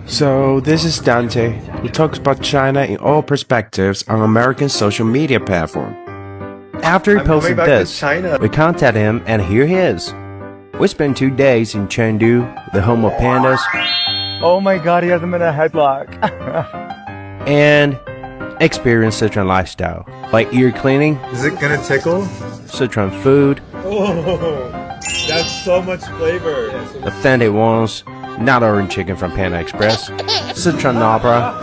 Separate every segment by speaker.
Speaker 1: So this is Dante, who talks about China in all perspectives on American social media platform. After he posted this, we contacted him and here he is. We spent 2 days in Chengdu, the home of pandas.
Speaker 2: Oh my god, he has him in a headlock.
Speaker 1: And experienced Sichuan lifestyle, like ear cleaning.
Speaker 2: Is it gonna tickle?
Speaker 1: Sichuan food.
Speaker 2: Oh, that's so much flavor.
Speaker 1: Authentic ones, not orange chicken from Panda Express. Sichuan opera.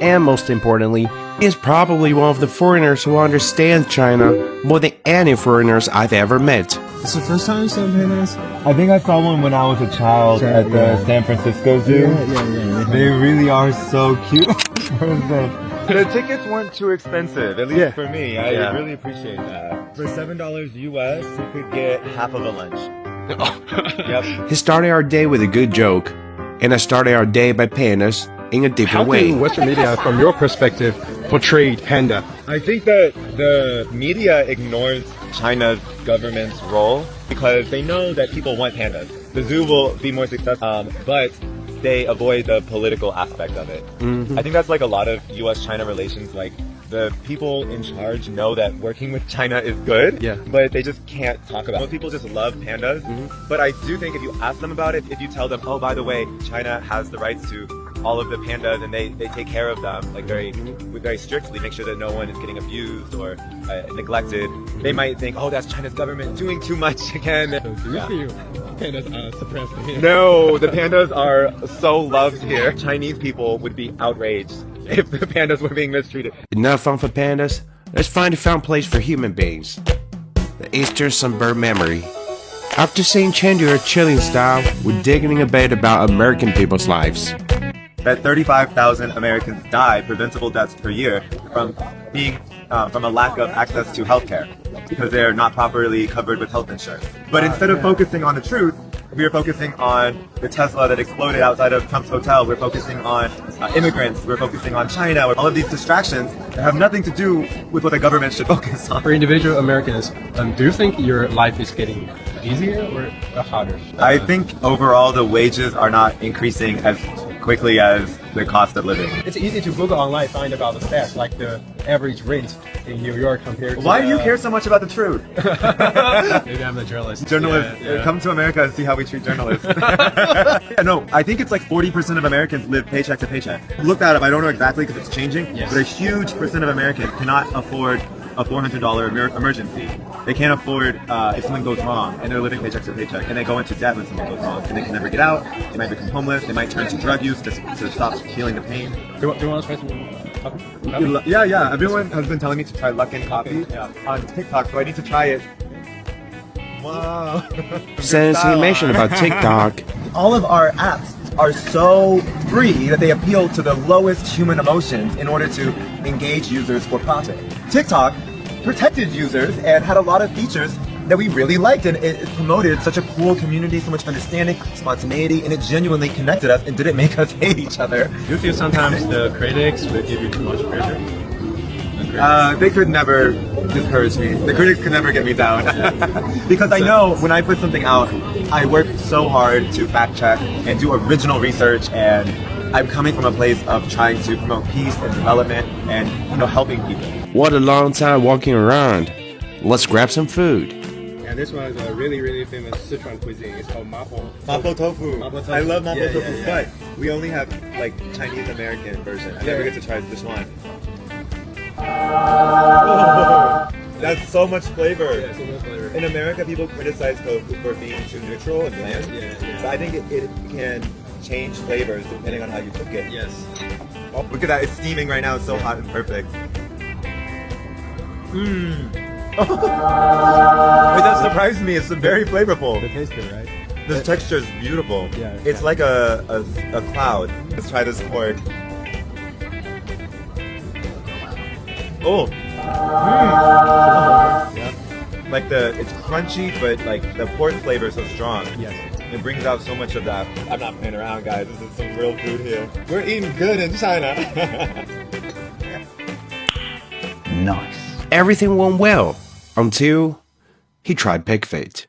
Speaker 1: And most importantly, he is probably one of the foreigners who understands China more than any foreigners I've ever met.
Speaker 3: It's the first time you've seen pandas?
Speaker 2: I think I saw one when I was a child at the San Francisco Zoo.
Speaker 3: Yeah.
Speaker 2: They really are so cute. The tickets weren't too expensive, at least for me. I really appreciate that. For $7 US, you could get half of a lunch. Yep.
Speaker 1: He started our day with a good joke, and I started our day by pandas in a different way.
Speaker 3: How do Western media, from your perspective, portray panda?
Speaker 2: I think that the media ignores China's government's role because they know that people want pandas. The zoo will be more successful, but they avoid the political aspect of it. I think that's like a lot of US-China relations. Like the people in charge know that working with China is good, but they just can't talk about it. Most people just love pandas, but I do think if you ask them about it, if you tell them, oh, by the way, China has the rights to all of the pandas and they take care of them like very strictly, make sure that no one is getting abused or neglected, they might think, oh, that's China's government doing too much again.
Speaker 3: So do you feel pandas are suppressed here?
Speaker 2: No, the pandas are so loved here. Chinese people would be outraged if the pandas were being mistreated.
Speaker 1: Enough fun for pandas. Let's find a fun place for human beings. The Eastern Sunbird Memory. After seeing Chengdu chilling style, we're digging a bit about American people's lives.
Speaker 2: That 35,000 Americans die, preventable deaths per year, from being from a lack of access to healthcare because they're not properly covered with health insurance. But instead of focusing on the truth, we are focusing on the Tesla that exploded outside of Trump's hotel. We're focusing on immigrants. We're focusing on China. All of these distractions that have nothing to do with what the government should focus on.
Speaker 3: For individual Americans, do you think your life is getting easier or harder?
Speaker 2: I think overall the wages are not increasing as quickly as the cost of living.
Speaker 3: It's easy to Google online, find about the stats, like the average rent in New York compared to...
Speaker 2: Why do you care so much about the truth?
Speaker 3: Maybe I'm a journalist.
Speaker 2: Journalists, come to America and see how we treat journalists. No, I think it's like 40% of Americans live paycheck to paycheck. Look that up, I don't know exactly because it's changing, but a huge percent of Americans cannot afford a $400 emergency. They can't afford if something goes wrong and they're living paycheck to paycheck and they go into debt when something goes wrong and they can never get out. They might become homeless. They might turn to drug use to stop feeling the pain.
Speaker 3: Do you want to try some coffee?
Speaker 2: Yeah. Everyone has been telling me to try Luckin Coffee on TikTok, so I need to try it. Wow.
Speaker 1: Since he mentioned about TikTok,
Speaker 2: all of our apps are so free that they appeal to the lowest human emotions in order to engage users for profit. TikTok protected users and had a lot of features that we really liked, and it promoted such a cool community, so much understanding, spontaneity, and it genuinely connected us and didn't make us hate each other.
Speaker 3: Do you feel sometimes the critics will give you too much pressure?
Speaker 2: They could never discourage me. The critics could never get me down. Because I know when I put something out, I work so hard to fact check and do original research, and I'm coming from a place of trying to promote peace and development and helping people.
Speaker 1: what a long time walking around. Let's grab some food.
Speaker 3: And this one is a really famous Sichuan cuisine. It's called mapo.
Speaker 2: Mapo tofu.
Speaker 3: Mapo tofu.
Speaker 2: I love mapo tofu,
Speaker 3: yeah.
Speaker 2: but we only have like Chinese American version. I never get to try this one. Oh, that's so much flavor.
Speaker 3: Yeah, so much flavor.
Speaker 2: In America, people criticize tofu for being too neutral and bland.
Speaker 3: Yeah.
Speaker 2: So I think it can change flavors depending on how you cook it.
Speaker 3: Yes.
Speaker 2: Oh, look at that! It's steaming right now. It's so hot and perfect. Wait, that surprised me. It's very flavorful.
Speaker 3: The taste good, right?
Speaker 2: This texture is beautiful.
Speaker 3: Yeah.
Speaker 2: It's like a cloud. Let's try this pork. Oh.
Speaker 3: Yeah.
Speaker 2: Like it's crunchy, but like the pork flavor is so strong.
Speaker 3: Yes.
Speaker 2: It brings out so much of that. I'm not playing around, guys. This is some real food here. We're eating good in China.
Speaker 1: Nice. Everything went well until he tried pig feet.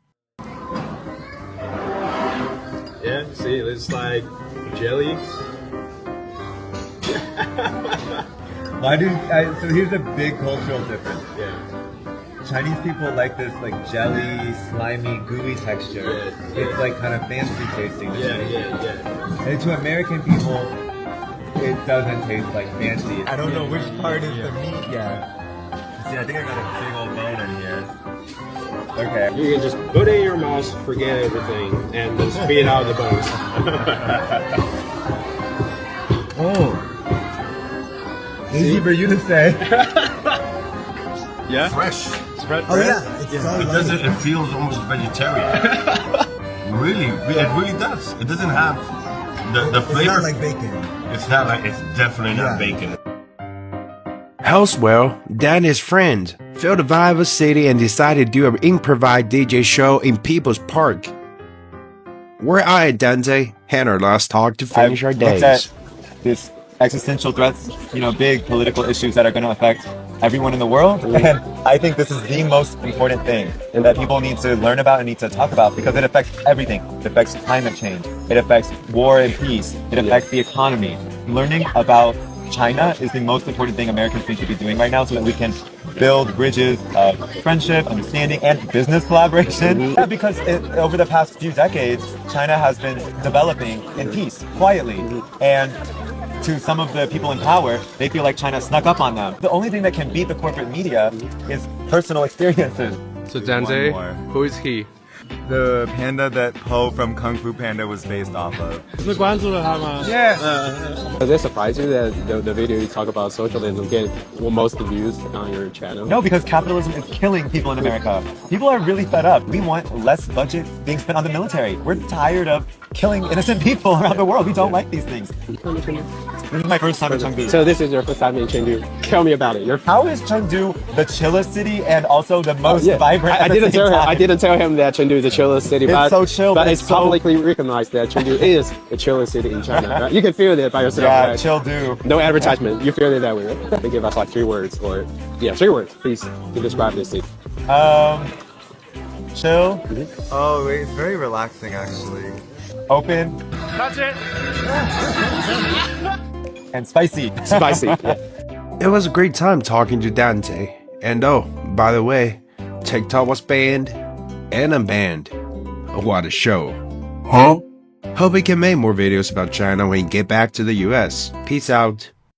Speaker 3: Yeah. See, it's like jelly.
Speaker 2: So here's a big cultural difference.
Speaker 3: Yeah.
Speaker 2: Chinese people like this like jelly, slimy, gooey texture.
Speaker 3: Yeah.
Speaker 2: It's like kind of fancy tasting.
Speaker 3: Yeah.
Speaker 2: And to American people, it doesn't taste like fancy. I don't know which part is the meat yet. See, I think I got a big old bone in here. Okay.
Speaker 3: You can just put it in your mouth, forget everything, and then spit out the bones.
Speaker 2: Oh. Easy for you to say.
Speaker 3: Yeah?
Speaker 4: Fresh.
Speaker 5: Oh yeah, it's so
Speaker 4: It doesn't. It feels almost vegetarian. Really, it really does. It doesn't have the flavor.
Speaker 5: It's not like bacon.
Speaker 4: It's not like. It's definitely not bacon.
Speaker 1: Elsewhere, Dan and his friend felt the vibe of the city and decided to do an improvised DJ show in People's Park. Where I and Dante had our last talk to finish our days.
Speaker 2: Looked at this existential threats, big political issues that are going to affect everyone in the world. And I think this is the most important thing that people need to learn about and need to talk about because it affects everything. It affects climate change. It affects war and peace. It affects the economy. Learning about China is the most important thing Americans need to be doing right now so that we can build bridges of friendship, understanding, and business collaboration. Yeah, because over the past few decades, China has been developing in peace, quietly. And to some of the people in power, they feel like China snuck up on them. The only thing that can beat the corporate media is personal experiences.
Speaker 3: So Dante, who is he?
Speaker 2: The panda that Po from Kung Fu Panda was based off of.
Speaker 3: 是关注了他吗?
Speaker 2: Yeah.
Speaker 3: Does it surprise you that the video you talk about socialism get most views on your channel?
Speaker 2: No, because capitalism is killing people in America. People are really fed up. We want less budget being spent on the military. We're tired of killing innocent people around the world. We don't like these things. This is my first time in Chengdu.
Speaker 3: So this is your first time in Chengdu. Tell me about it.
Speaker 2: How is Chengdu the chillest city and also the most vibrant?
Speaker 3: I didn't tell him that Chengdu is the chillest city.
Speaker 2: It's so chill,
Speaker 3: but
Speaker 2: but
Speaker 3: it's publicly recognized that Chengdu is the chillest city in China. Right? You can feel it by yourself.
Speaker 2: Yeah,
Speaker 3: right?
Speaker 2: Chengdu.
Speaker 3: No advertisement. You feel it that way. Right? They give us like 3 words, or 3 words, please, to describe this city.
Speaker 2: Chill. Oh, wait, it's very relaxing actually. Open.
Speaker 3: That's it.
Speaker 2: And spicy.
Speaker 3: Spicy.
Speaker 1: It was a great time talking to Dante. And oh, by the way, TikTok was banned and unbanned. What a show. Huh? Hope we can make more videos about China when we get back to the US. Peace out.